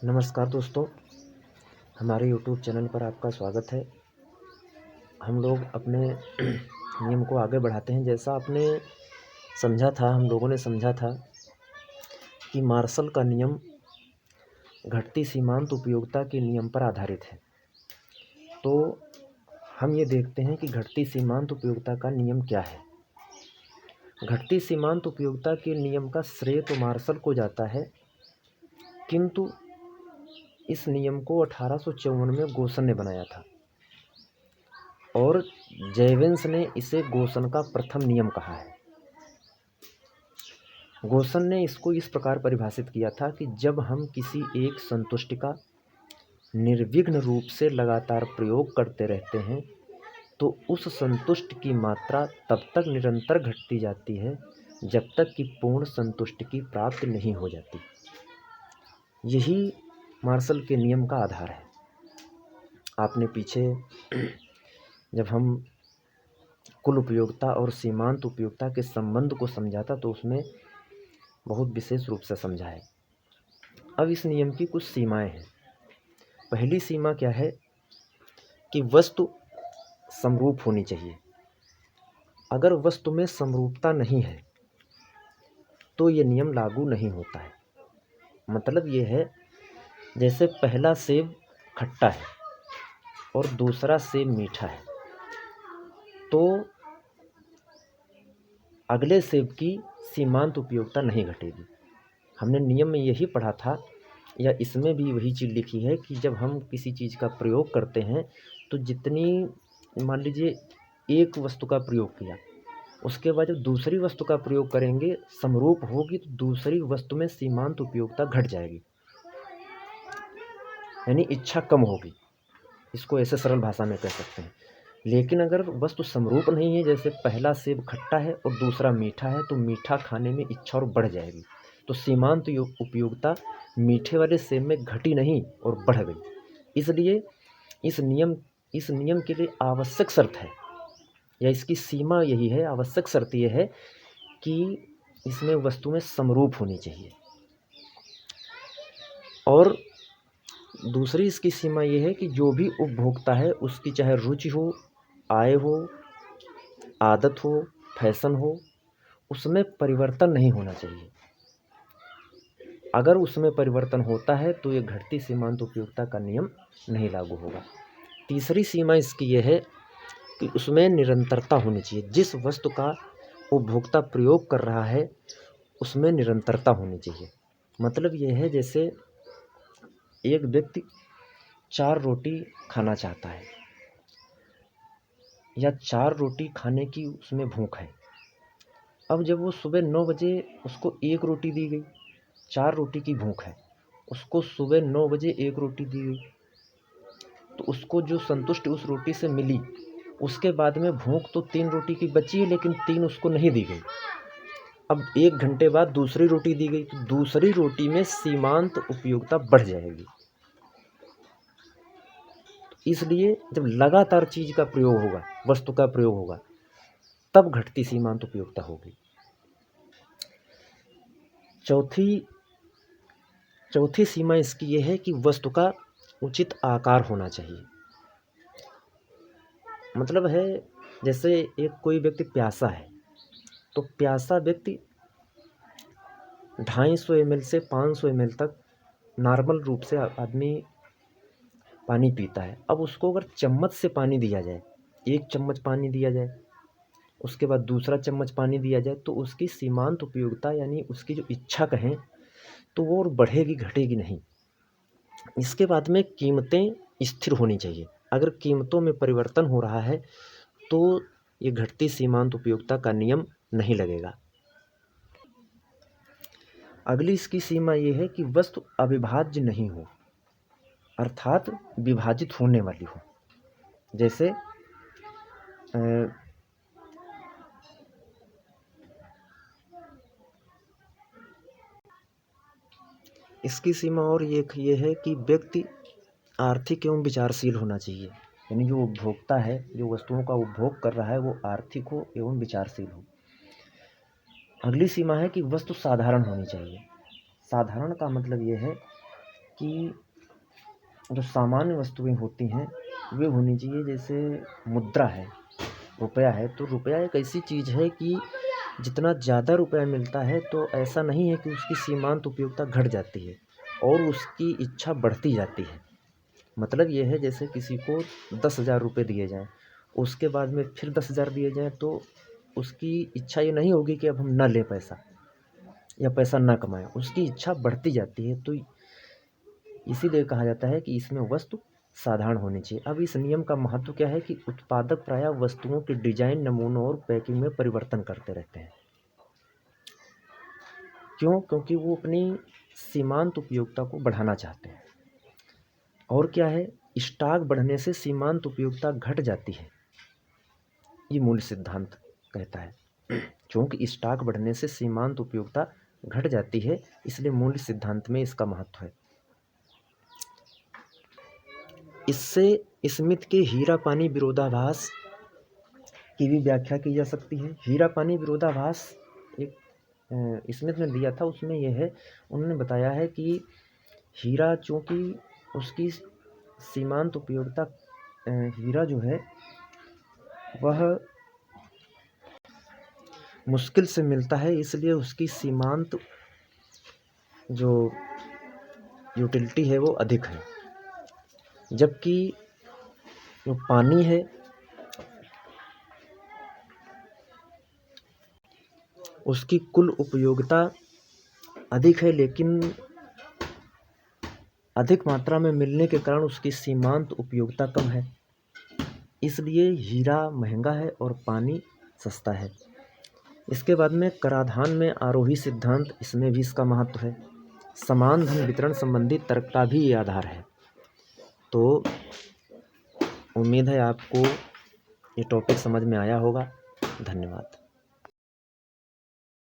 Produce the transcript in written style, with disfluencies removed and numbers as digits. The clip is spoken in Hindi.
नमस्कार दोस्तों, हमारे यूट्यूब चैनल पर आपका स्वागत है। हम लोग अपने नियम को आगे बढ़ाते हैं। जैसा आपने समझा था, हम लोगों ने समझा था कि मार्शल का नियम घटती सीमांत उपयोगिता के नियम पर आधारित है। तो हम ये देखते हैं कि घटती सीमांत उपयोगिता का नियम क्या है। घटती सीमांत उपयोगिता के नियम का श्रेय तो मार्शल को जाता है, किंतु इस नियम को 1854 में गोसन ने बनाया था और जेवेंस ने इसे गोसन का प्रथम नियम कहा है। गोसन ने इसको इस प्रकार परिभाषित किया था कि जब हम किसी एक संतुष्टि का निर्विघ्न रूप से लगातार प्रयोग करते रहते हैं तो उस संतुष्टि की मात्रा तब तक निरंतर घटती जाती है जब तक कि पूर्ण संतुष्टि की प्राप्ति नहीं हो जाती। यही मार्शल के नियम का आधार है। आपने पीछे जब हम कुल उपयोगिता और सीमांत उपयोगिता के संबंध को समझा था तो उसमें बहुत विशेष रूप से समझा है। अब इस नियम की कुछ सीमाएं हैं। पहली सीमा क्या है कि वस्तु समरूप होनी चाहिए। अगर वस्तु में समरूपता नहीं है तो ये नियम लागू नहीं होता है। मतलब ये है, जैसे पहला सेब खट्टा है और दूसरा सेब मीठा है, तो अगले सेब की सीमांत उपयोगिता नहीं घटेगी। हमने नियम में यही पढ़ा था, या इसमें भी वही चीज़ लिखी है कि जब हम किसी चीज़ का प्रयोग करते हैं तो जितनी, मान लीजिए एक वस्तु का प्रयोग किया, उसके बाद जब दूसरी वस्तु का प्रयोग करेंगे, समरूप होगी तो दूसरी वस्तु में सीमांत उपयोगिता घट जाएगी, यानी इच्छा कम होगी। इसको ऐसे सरल भाषा में कह सकते हैं। लेकिन अगर वस्तु समरूप नहीं है, जैसे पहला सेब खट्टा है और दूसरा मीठा है, तो मीठा खाने में इच्छा और बढ़ जाएगी। तो सीमांत उपयोगिता मीठे वाले सेब में घटी नहीं और बढ़ गई। इसलिए इस नियम के लिए आवश्यक शर्त है, या इसकी सीमा यही है, आवश्यक शर्त यह है कि इसमें वस्तुएं समरूप होनी चाहिए। और दूसरी इसकी सीमा यह है कि जो भी उपभोक्ता है उसकी चाहे रुचि हो, आय हो, आदत हो, फैशन हो, उसमें परिवर्तन नहीं होना चाहिए। अगर उसमें परिवर्तन होता है तो ये घटती सीमांत उपयोगिता का नियम नहीं लागू होगा। तीसरी सीमा इसकी यह है कि उसमें निरंतरता होनी चाहिए। जिस वस्तु का उपभोक्ता प्रयोग कर रहा है उसमें निरंतरता होनी चाहिए। मतलब यह है, जैसे एक व्यक्ति 4 रोटी खाना चाहता है, या 4 रोटी खाने की उसमें भूख है। अब जब वो सुबह 9 बजे उसको 1 रोटी दी गई, 4 रोटी की भूख है, उसको सुबह 9 बजे 1 रोटी दी गई, तो उसको जो संतुष्टि उस रोटी से मिली, उसके बाद में भूख तो 3 रोटी की बची है, लेकिन 3 उसको नहीं दी गई। अब 1 घंटे बाद दूसरी रोटी दी गई, तो दूसरी रोटी में सीमांत उपयोगिता बढ़ जाएगी। इसलिए जब लगातार चीज़ का प्रयोग होगा, वस्तु का प्रयोग होगा, तब घटती सीमांत उपयोगिता होगी। चौथी सीमा इसकी यह है कि वस्तु का उचित आकार होना चाहिए। मतलब है, जैसे एक कोई व्यक्ति प्यासा है, तो प्यासा व्यक्ति 250 ml से 500 ml तक नॉर्मल रूप से आदमी पानी पीता है। अब उसको अगर चम्मच से पानी दिया जाए, 1 चम्मच पानी दिया जाए, उसके बाद दूसरा चम्मच पानी दिया जाए, तो उसकी सीमांत उपयोगिता यानी उसकी जो इच्छा कहें तो वो और बढ़ेगी, घटेगी नहीं। इसके बाद में कीमतें स्थिर होनी चाहिए। अगर कीमतों में परिवर्तन हो रहा है तो ये घटती सीमांत उपयोगिता का नियम नहीं लगेगा। अगली इसकी सीमा ये है कि वस्तु अविभाज्य नहीं हो, अर्थात विभाजित होने वाली हो। जैसे इसकी सीमा और ये है कि व्यक्ति आर्थिक एवं विचारशील होना चाहिए। यानी जो उपभोक्ता है, जो वस्तुओं का उपभोग कर रहा है, वो आर्थिक हो एवं विचारशील हो। अगली सीमा है कि वस्तु साधारण होनी चाहिए। साधारण का मतलब ये है कि जो सामान्य वस्तुएं होती हैं वे होनी चाहिए। जैसे मुद्रा है, रुपया है, तो रुपया एक ऐसी चीज़ है कि जितना ज़्यादा रुपया मिलता है तो ऐसा नहीं है कि उसकी सीमांत उपयोगिता घट जाती है और उसकी इच्छा बढ़ती जाती है। मतलब ये है, जैसे किसी को 10,000 रुपये दिए जाएँ, उसके बाद में फिर 10,000 दिए जाएँ, तो उसकी इच्छा ये नहीं होगी कि अब हम ना लें पैसा या पैसा ना कमाएँ, उसकी इच्छा बढ़ती जाती है। तो इसीलिए कहा जाता है कि इसमें वस्तु साधारण होनी चाहिए। अब इस नियम का महत्व क्या है कि उत्पादक प्रायः वस्तुओं के डिजाइन, नमूनों और पैकिंग में परिवर्तन करते रहते हैं। क्यों? क्योंकि वो अपनी सीमांत उपयोगिता को बढ़ाना चाहते हैं। और क्या है, स्टॉक बढ़ने से सीमांत उपयोगिता घट जाती है, ये मूल सिद्धांत कहता है। क्योंकि स्टॉक बढ़ने से सीमांत उपयोगिता घट जाती है, इसलिए मूल सिद्धांत में इसका महत्व है। इससे स्मिथ के हीरा पानी विरोधाभास की भी व्याख्या की जा सकती है। हीरा पानी विरोधाभास एक स्मिथ ने दिया था, उसमें यह है, उन्होंने बताया है कि हीरा चूँकि उसकी सीमांत उपयोगिता, हीरा जो है वह मुश्किल से मिलता है, इसलिए उसकी सीमांत जो यूटिलिटी है वो अधिक है। जबकि जो पानी है उसकी कुल उपयोगिता अधिक है, लेकिन अधिक मात्रा में मिलने के कारण उसकी सीमांत उपयोगिता कम है। इसलिए हीरा महंगा है और पानी सस्ता है। इसके बाद में कराधान में आरोही सिद्धांत, इसमें भी इसका महत्व है। समान धन वितरण संबंधी तर्क का भी ये आधार है। तो उम्मीद है आपको ये टॉपिक समझ में आया होगा। धन्यवाद।